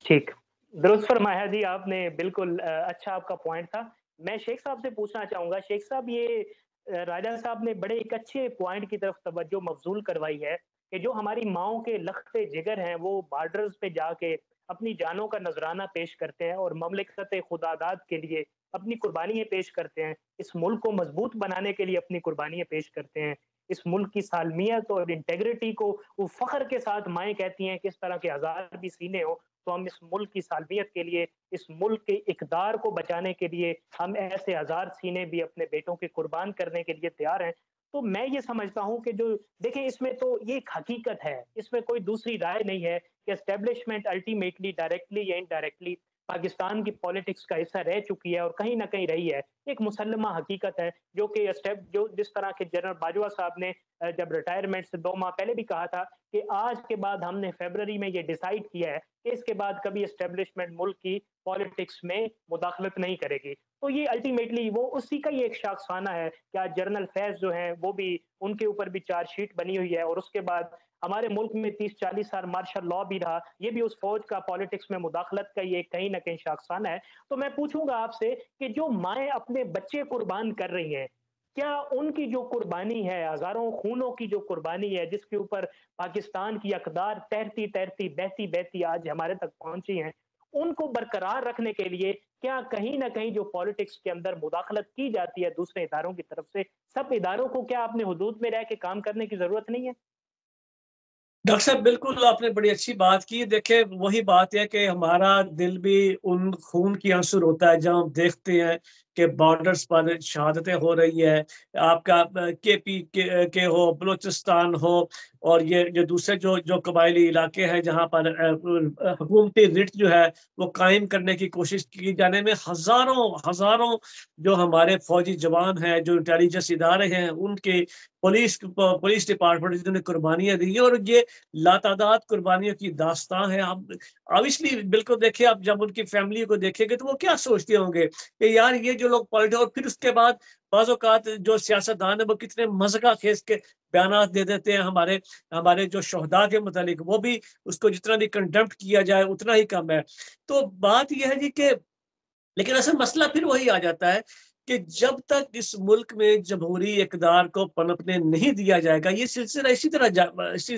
ठीक, दुरुस्त फरमाया जी आपने, बिल्कुल अच्छा आपका पॉइंट था। मैं शेख साहब से पूछना चाहूँगा, शेख साहब ये राजा साहब ने बड़े एक अच्छे पॉइंट की तरफ तवज्जो मबज़ूल करवाई है कि जो हमारी माँओं के लख्ते जिगर हैं, वो बॉर्डर्स पे जाके अपनी जानों का नज़राना पेश करते हैं और ममलिकत खुदादाद के लिए अपनी कुर्बानियाँ पेश करते हैं। इस मुल्क को मजबूत बनाने के लिए अपनी कुर्बानियाँ पेश करते हैं। इस मुल्क की सालमियत और इंटेग्रिटी को वो फ़ख्र के साथ माएँ कहती हैं कि इस तरह के हज़ार भी सीने हों, तो हम इस मुल्क की सालमियत के लिए, इस मुल्क के इक़दार को बचाने के लिए हम ऐसे हज़ार सीने भी अपने बेटों के कुर्बान करने के लिए तैयार हैं। तो मैं ये समझता हूँ कि जो देखिए इसमें तो ये एक हकीकत है, इसमें कोई दूसरी राय नहीं है कि एस्टेब्लिशमेंट अल्टीमेटली डायरेक्टली या इनडायरेक्टली पाकिस्तान की पॉलिटिक्स का हिस्सा रह चुकी है और कहीं न कहीं रही है। एक मुसल्लमा हकीकत है जो कि जो जिस तरह के जनरल बाजवा साहब ने जब रिटायरमेंट से 2 माह पहले भी कहा था कि आज के बाद हमने फरवरी में ये डिसाइड किया है कि इसके बाद कभी एस्टेब्लिशमेंट मुल्क की पॉलिटिक्स में मुदाखलत नहीं करेगी। तो ये अल्टीमेटली वो उसी का ही एक शाखसाना है कि आज जनरल फैज़ जो हैं वो भी उनके ऊपर भी चार्जशीट बनी हुई है और उसके बाद हमारे मुल्क में 30-40 साल मार्शल लॉ भी रहा, ये भी उस फौज का पॉलिटिक्स में मुदाखलत का ये कहीं न कहीं शाखसाना है। तो मैं पूछूँगा आपसे कि जो माएँ अपने बच्चे कुर्बान कर रही हैं, क्या उनकी जो कुर्बानी है, हज़ारों खूनों की जो कुर्बानी है, जिसके ऊपर पाकिस्तान की अक़दार तैरती-तैरती, बहती-बहती आज हमारे तक पहुँची हैं, उनको बरकरार रखने के लिए क्या कहीं न कहीं जो पॉलिटिक्स के अंदर मुदाखलत की जाती है दूसरे इदारों की तरफ से, सब इदारों को क्या अपने हुदूद में रह के काम करने की ज़रूरत नहीं है? डॉक्टर साहब बिल्कुल आपने बड़ी अच्छी बात की। देखिए वही बात है कि हमारा दिल भी उन खून की आंसू रोता है जब हम देखते हैं कि बॉर्डर्स पर शहादतें हो रही है। आपका केपी के हो, बलूचिस्तान हो और ये जो दूसरे जो जो कबायली इलाके हैं जहाँ पर हुकूमती रिट जो है वो कायम करने की कोशिश की जाने में हज़ारों हज़ारों जो हमारे फौजी जवान हैं, जो इंटेलिजेंस इदारे हैं, उनके पुलिस डिपार्टमेंट जिन्होंने कुर्बानियाँ दी हैं और ये लातादाद कुर्बानियों की दास्तान है। आप ऑब्वियसली बिल्कुल देखिए, आप जब उनकी फैमिली को देखेंगे तो वो क्या सोचते होंगे कि यार ये जो लोग पलटे, और फिर उसके बाद बाज़ औक़ात जो सियासतदान है वो कितने मज़ाक़-ख़ेज़ के बयानात दे देते हैं हमारे हमारे जो शोहदा के मुतालिक, वो भी उसको जितना भी कंडेम्प्ट किया जाए उतना ही कम है। तो बात ये है जी कि लेकिन असल मसला फिर वही आ जाता है कि जब तक इस मुल्क में जमहूरी इक़्तिदार को पनपने नहीं दिया जाएगा, ये सिलसिला इसी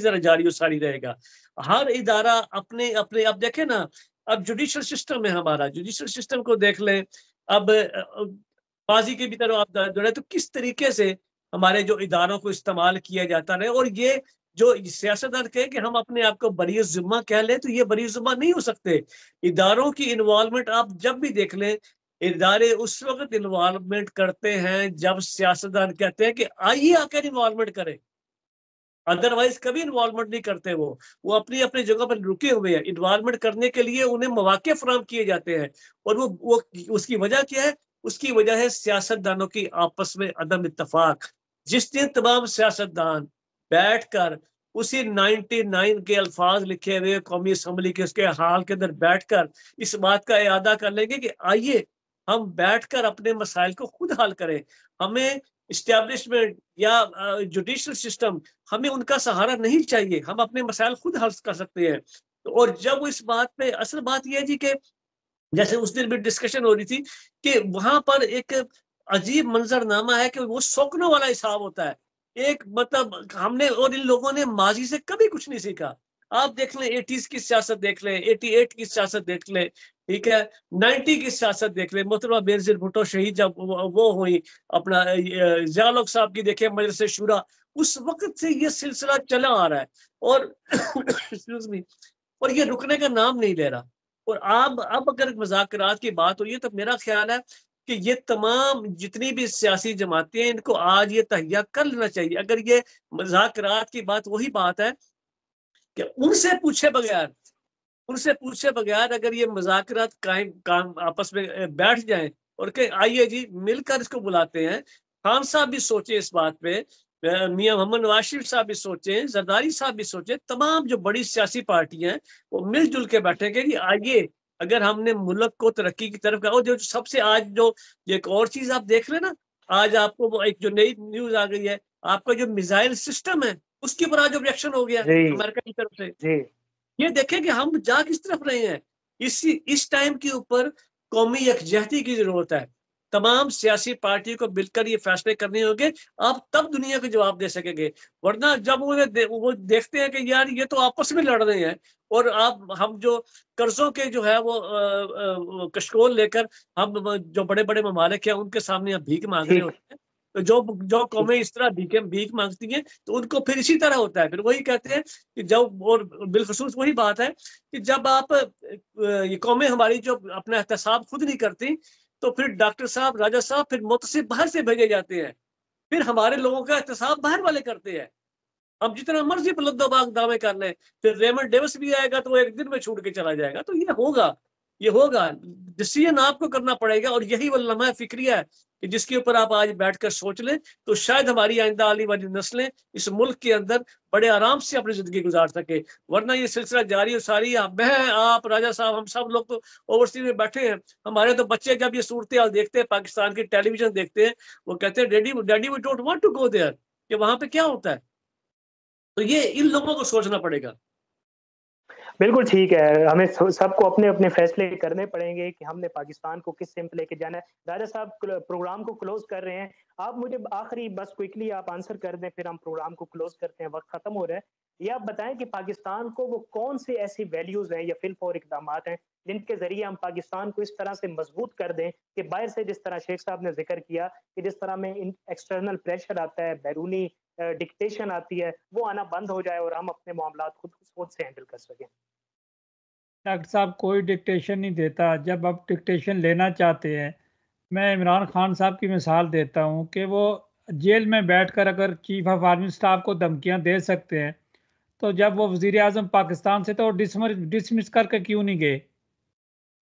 तरह जारी और सारी रहेगा। हर इदारा अपने अब देखें ना, अब जुडिशल सिस्टम है हमारा, जुडिशल सिस्टम को देख लें। अब माज़ी की भी तरह आप जुड़े तो किस तरीके से हमारे जो इदारों को इस्तेमाल किया जाता है, और ये जो सियासतदान कहे कि हम अपने आप को बरी-ए-ज़िम्मा कह लें, तो ये बरी-ए-ज़िम्मा नहीं हो सकते। इदारों की इन्वॉल्वमेंट आप जब भी देख लें, इदारे उस वक़्त इन्वॉल्वमेंट करते हैं जब सियासतदान कहते हैं कि आइए आकर इन्वॉल्वमेंट करें। अदरवाइज़ कभी इन्वॉल्वमेंट नहीं करते वो। वो अपनी-अपनी जगह पर रुके हुए हैं। इन्वॉल्वमेंट करने के लिए उन्हें मौक़े फ़राहम किए जाते हैं और वो उसकी वजह क्या है? उसकी वजह है सियासतदानों की आपस में अदम इत्तेफ़ाक। जिस दिन तमाम सियासतदान बैठकर उसी 99 के अल्फ़ाज़ लिखे हुए कौमी असम्बली के उसके हाल के अंदर बैठकर इस बात का इरादा कर लेंगे कि आइए हम बैठकर अपने मसाइल को खुद हल करें। हमें एस्टेब्लिशमेंट या जुडिशल सिस्टम, हमें उनका सहारा नहीं चाहिए, हम अपने मसाइल खुद हल कर सकते हैं। और जब वो इस बात पे, असल बात ये है जी कि जैसे उस दिन भी डिस्कशन हो रही थी कि वहाँ पर एक अजीब मंज़रनामा है कि वो शौकनों वाला हिसाब होता है। एक मतलब हमने और इन लोगों ने माज़ी से कभी कुछ नहीं सीखा। आप देख लें 80s की सियासत देख लें, 88 की सियासत देख लें, ठीक है? 90 की सियासत देख लें, मोहतरमा बेनज़ीर भुट्टो शहीद जब वो हुई, अपना ज़िया उल हक साहब की देखिए मजलिस शूरा, उस वक़्त से ये सिलसिला चला आ रहा है और एक्सक्यूज़ मी, और ये रुकने का नाम नहीं ले रहा। और अब अगर मुज़ाकरात की बात हुई है तो मेरा ख़्याल है कि ये तमाम जितनी भी सियासी जमातें हैं, इनको आज ये तहैया कर लेना चाहिए। अगर ये मुज़ाकरात की बात वही बात है कि उनसे पूछे बगैर अगर ये मुज़ाकरात काम आपस में बैठ जाएँ और कि आइए जी मिलकर इसको बुलाते हैं। खान साहब भी सोचे इस बात पे मियां मोहम्मद नवाज शरीफ साहब भी सोचे, जरदारी साहब भी सोचे, तमाम जो बड़ी सियासी पार्टियां हैं वो मिलजुल के बैठेंगे कि आइए अगर हमने मुल्क को तरक्की की तरफ का, जो सबसे आज जो एक और चीज आप देख रहे हैं ना, आज आपको वो एक जो नई न्यूज आ गई है, आपका जो मिसाइल सिस्टम है उसके ऊपर आज ऑब्जेक्शन हो गया जी अमेरिका की तरफ से। जी ये देखें कि हम जा किस तरफ रहे हैं। इस टाइम के ऊपर कौमी यकजहती की जरूरत है। तमाम सियासी पार्टियों को मिलकर ये फैसले करने होंगे, आप तब दुनिया को जवाब दे सकेंगे। वरना जब वो देखते हैं कि यार ये तो आपस में लड़ रहे हैं, और आप हम जो कर्जों के जो है वो कशकोल लेकर हम जो बड़े बड़े ममालिक हैं उनके सामने हम भीख मांग रहे ठीक होते हैं। तो जो जो ठीक। कौमें इस तरह भीख मांगती हैं तो उनको फिर इसी तरह होता है। फिर वही कहते हैं कि जब, और बिलखसूस वही बात है कि जब आप ये कौमें हमारी जो अपना एहतसाब खुद नहीं करती, तो फिर डॉक्टर साहब, राजा साहब, फिर मुतसिब बाहर से भेजे जाते हैं। फिर हमारे लोगों का एहतसाब बाहर वाले करते हैं। हम जितना मर्जी बुलंदोबाग दावे कर लें, फिर रेमंड डेविस भी आएगा तो वो एक दिन में छूट के चला जाएगा। तो ये होगा, डिसीजन आपको करना पड़ेगा। और यही वो लम्हा फिक्रिया है कि जिसके ऊपर आप आज बैठकर सोच लें तो शायद हमारी आइंदा आने वाली नस्लें इस मुल्क के अंदर बड़े आराम से अपनी जिंदगी गुजार सके। वरना ये सिलसिला जारी और सारी, मैं, आप, राजा साहब, हम सब लोग तो ओवरसीज में बैठे हैं। हमारे तो बच्चे जब ये सूरत हाल देखते हैं, पाकिस्तान की टेलीविजन देखते हैं, वो कहते हैं daddy daddy we don't want to go there, कि वहां पे क्या होता है। तो ये इन लोगों को सोचना पड़ेगा। बिल्कुल ठीक है, हमें सबको अपने-अपने फैसले करने पड़ेंगे कि हमने पाकिस्तान को किस सिम्त लेके जाना है। राजा साहब प्रोग्राम को क्लोज़ कर रहे हैं। आप मुझे आखिरी बस क्विकली आप आंसर कर दें, फिर हम प्रोग्राम को क्लोज़ करते हैं, वक़्त ख़त्म हो रहा है। ये आप बताएँ कि पाकिस्तान को वो कौन-सी ऐसी वैल्यूज़ हैं या फिल फॉर इक़दामात हैं, जिनके ज़रिए हम पाकिस्तान को इस तरह से मज़बूत कर दें कि बाहर से, जिस तरह शेख साहब ने ज़िक्र किया कि जिस तरह में इन एक्सटर्नल प्रेशर आता है, बैरूनी डिक्टेशन आती है, वो आना बंद हो जाए और हम अपने मामलात खुद से हैंडल कर सकें। डॉक्टर साहब कोई डिक्टेशन नहीं देता। जब आप डिक्टेशन लेना चाहते हैं, मैं इमरान खान साहब की मिसाल देता हूँ कि वो जेल में बैठकर अगर चीफ ऑफ आर्मी स्टाफ को धमकियाँ दे सकते हैं, तो जब वो वज़ीर आज़म पाकिस्तान से तो डिसमिस करके क्यों नहीं गए?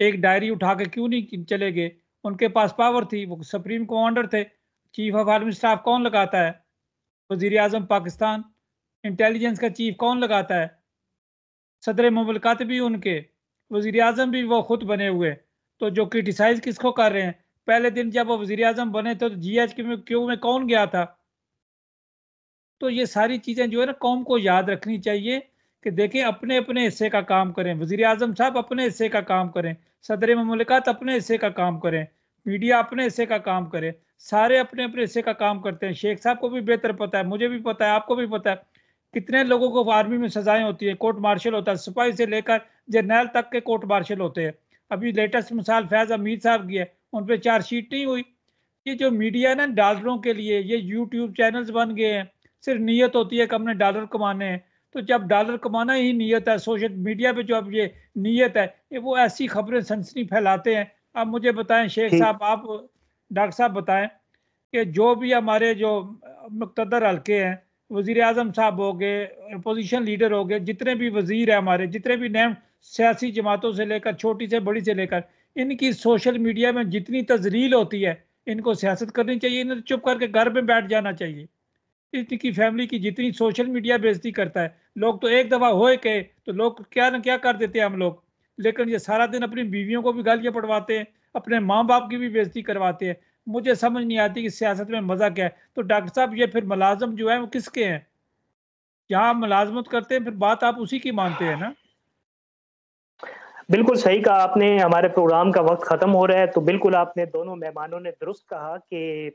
एक डायरी उठा के क्यों नहीं चले गए? उनके पास पावर थी, वो सुप्रीम कमांडर थे। चीफ ऑफ आर्मी स्टाफ कौन लगाता है? वज़ीर आज़म पाकिस्तान। इंटेलिजेंस का चीफ कौन लगाता है? सदर मुमलकत भी उनके, वज़ीर आज़म भी वो खुद बने हुए। तो जो क्रिटिसाइज़ किसको कर रहे हैं? पहले दिन जब वो वज़ीर आज़म बने तो GHQ में कौन गया था? तो ये सारी चीज़ें जो है ना कौम को याद रखनी चाहिए कि देखिए अपने-अपने हिस्से का काम करें। वज़ीर आज़म साहब अपने हिस्से का काम करें, सदर मुमलिकत अपने हिस्से का काम करें, मीडिया अपने हिस्से का काम करे। सारे अपने-अपने हिस्से का काम करते हैं। शेख साहब को भी बेहतर पता है, मुझे भी पता है, आपको भी पता है। कितने लोगों को आर्मी में सज़ाएँ होती हैं, कोर्ट मार्शल होता है, सिपाही से लेकर जर्नैल तक के कोर्ट मार्शल होते हैं। अभी लेटेस्ट मिसाल फैज़ हमीद साहब की है, उन पे चार्जशीट नहीं हुई। ये जो मीडिया है ना डॉलरों के लिए, ये यूट्यूब चैनल्स बन गए हैं। सिर्फ नीयत होती है कि हमने डॉलर कमाने हैं। तो जब डॉलर कमाना ही नीयत है, सोशल मीडिया पे जो अब ये नीयत है, ये वो ऐसी खबरें सनसनी फैलाते हैं। अब मुझे बताएं शेख ठीक। साहब, आप डॉक्टर साहब बताएं कि जो भी हमारे जो मुक़्तदर हल्के हैं, वज़ीर आज़म साहब हो गए, अपोजिशन लीडर हो गए, जितने भी वज़ीर हैं हमारे, जितने भी नए सियासी जमातों से लेकर छोटी से बड़ी से लेकर, इनकी सोशल मीडिया में जितनी तज़लील होती है, इनको सियासत करनी चाहिए, इन्हें चुप करके घर में बैठ जाना चाहिए। इनकी फैमिली की जितनी सोशल मीडिया बेइज्जती करता है, लोग तो एक दफ़ा होए के तो लोग क्या ना क्या कर देते हैं हम लोग। लेकिन ये सारा दिन अपनी बीवियों को भी गालियाँ पड़वाते हैं, अपने माँ-बाप की भी बेइज्जती करवाते हैं। मुझे समझ नहीं आती कि सियासत में मज़ा क्या है? तो डॉक्टर साहब ये फिर मुलाज़िम जो है वो किसके हैं? जहाँ आप मुलाज़मत करते हैं फिर बात आप उसी की मानते हैं ना? बिल्कुल सही कहा आपने, हमारे प्रोग्राम का वक़्त ख़त्म हो रहा है, तो बिल्कुल आपने दोनों मेहमानों ने दुरुस्त कहा कि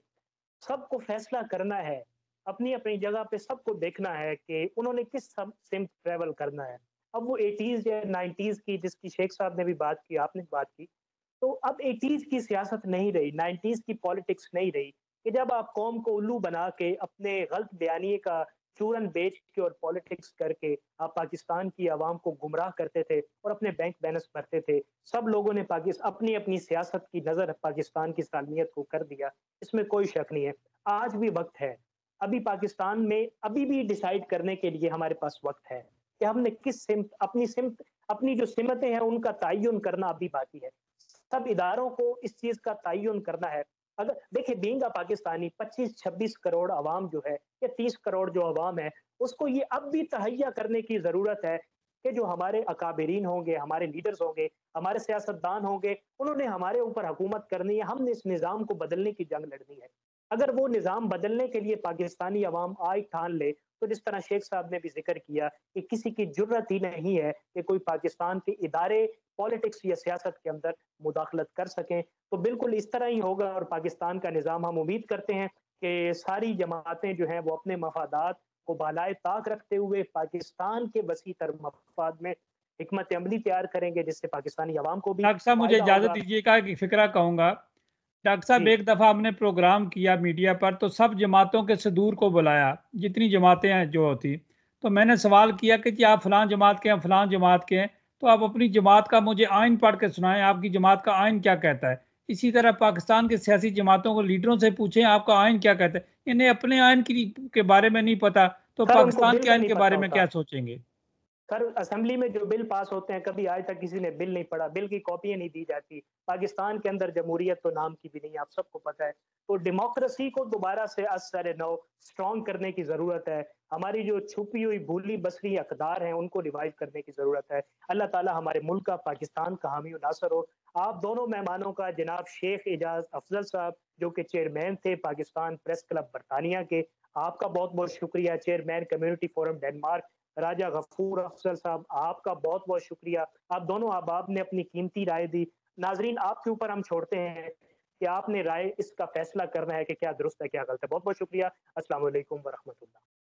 सबको फैसला करना है, अपनी-अपनी जगह पे सबको देखना है कि उन्होंने किस सिम्त ट्रैवल करना है। अब वो 80s या 90s की जिसकी शेख साहब ने भी बात की, आपने भी बात की, तो अब 80s की सियासत नहीं रही, 90s की पॉलिटिक्स नहीं रही कि जब आप कौम को उल्लू बना के अपने गलत बयानिए का चूरन बेच के और पॉलिटिक्स करके आप पाकिस्तान की आवाम को गुमराह करते थे और अपने बैंक बैलेंस भरते थे। सब लोगों ने अपनी-अपनी सियासत की नज़र पाकिस्तान की सालमियत को कर दिया, इसमें कोई शक नहीं है। आज भी वक़्त है, अभी पाकिस्तान में अभी भी डिसाइड करने के लिए हमारे पास वक़्त है कि हमने किस सिमत अपनी जो सिमतें हैं उनका तयन करना अभी बाकी है। सब इदारों को इस चीज़ का तयन करना है अगर देखिए बीइंग अ पाकिस्तानी 25-26 करोड़ अवाम जो है या 30 करोड़ जो अवाम है, उसको ये अब भी तहैया करने की ज़रूरत है कि जो हमारे अकाबिरीन होंगे, हमारे लीडर्स होंगे, हमारे सियासतदान होंगे, उन्होंने हमारे ऊपर हुकूमत करनी है, हमने इस निज़ाम को बदलने की जंग लड़नी है। अगर वो निज़ाम बदलने के लिए पाकिस्तानी अवाम आज ठान ले, तो जिस तरह शेख साहब ने भी ज़िक्र किया कि किसी की जुर्रत ही नहीं है कि कोई पाकिस्तान के इदारे पॉलिटिक्स या सियासत के अंदर मुदाखलत कर सकें, तो बिल्कुल इस तरह ही होगा और पाकिस्तान का निज़ाम हम उम्मीद करते हैं कि सारी जमातें जो हैं वो अपने मफादात को बालाए ताक रखते हुए पाकिस्तान के वसी तर मफाद में हिकमत अमली तैयार करेंगे, जिससे पाकिस्तानी अवाम को भी डॉक्टर साहब मुझे फ़ायदा इजाज़त होगा। दीजिएगा कि फ़िक्रा कहूँगा। डॉक्टर साहब जी, एक दफ़ा हमने प्रोग्राम किया मीडिया पर तो सब जमातों के सदूर को बुलाया, जितनी जमातें हैं जो होती। तो मैंने सवाल किया कि जी आप फ़लाँ जमात के हैं, फ़लाँ जमात के हैं, तो आप अपनी जमात का मुझे आइन पढ़ के सुनाएँ, आपकी जमात का आइन क्या कहता है? इसी तरह पाकिस्तान के सियासी जमातों को लीडरों से पूछें आपका आइन क्या कहता है? इन्हें अपने आइन की के बारे में नहीं पता, तो सर उनको पाकिस्तान बिल के का आइन नहीं के पता बारे में होता। क्या सोचेंगे? सर असेंबली में जो बिल पास होते हैं कभी आज तक किसी ने बिल नहीं पढ़ा, बिल की कॉपियां नहीं दी जाती। पाकिस्तान के अंदर जमहूरियत तो नाम की भी नहीं, आप सबको पता है। तो डेमोक्रेसी को दोबारा से असर नौ स्ट्रॉन्ग करने की जरूरत है। हमारी जो छुपी हुई भूली बसरी अकदार हैं उनको रिवाइव करने की जरूरत है। अल्लाह ताला हमारे मुल्क का पाकिस्तान का हामी नासर हो। आप दोनों मेहमानों का जनाब शेख एजाज अफजल साहब जो कि चेयरमैन थे पाकिस्तान प्रेस क्लब बरतानिया के, आपका बहुत बहुत शुक्रिया। चेयरमैन कम्युनिटी फोरम डेनमार्क राजा गफूर अफजल साहब, आपका बहुत बहुत शुक्रिया। आप दोनों अहबाब ने अपनी कीमती राय दी। नाजरीन आपके ऊपर हम छोड़ते हैं कि आपने राय इसका फैसला करना है कि क्या दुरुस्त है क्या गलत है। बहुत बहुत शुक्रिया। अस्सलाम वालेकुम वरहमतुल्लाह।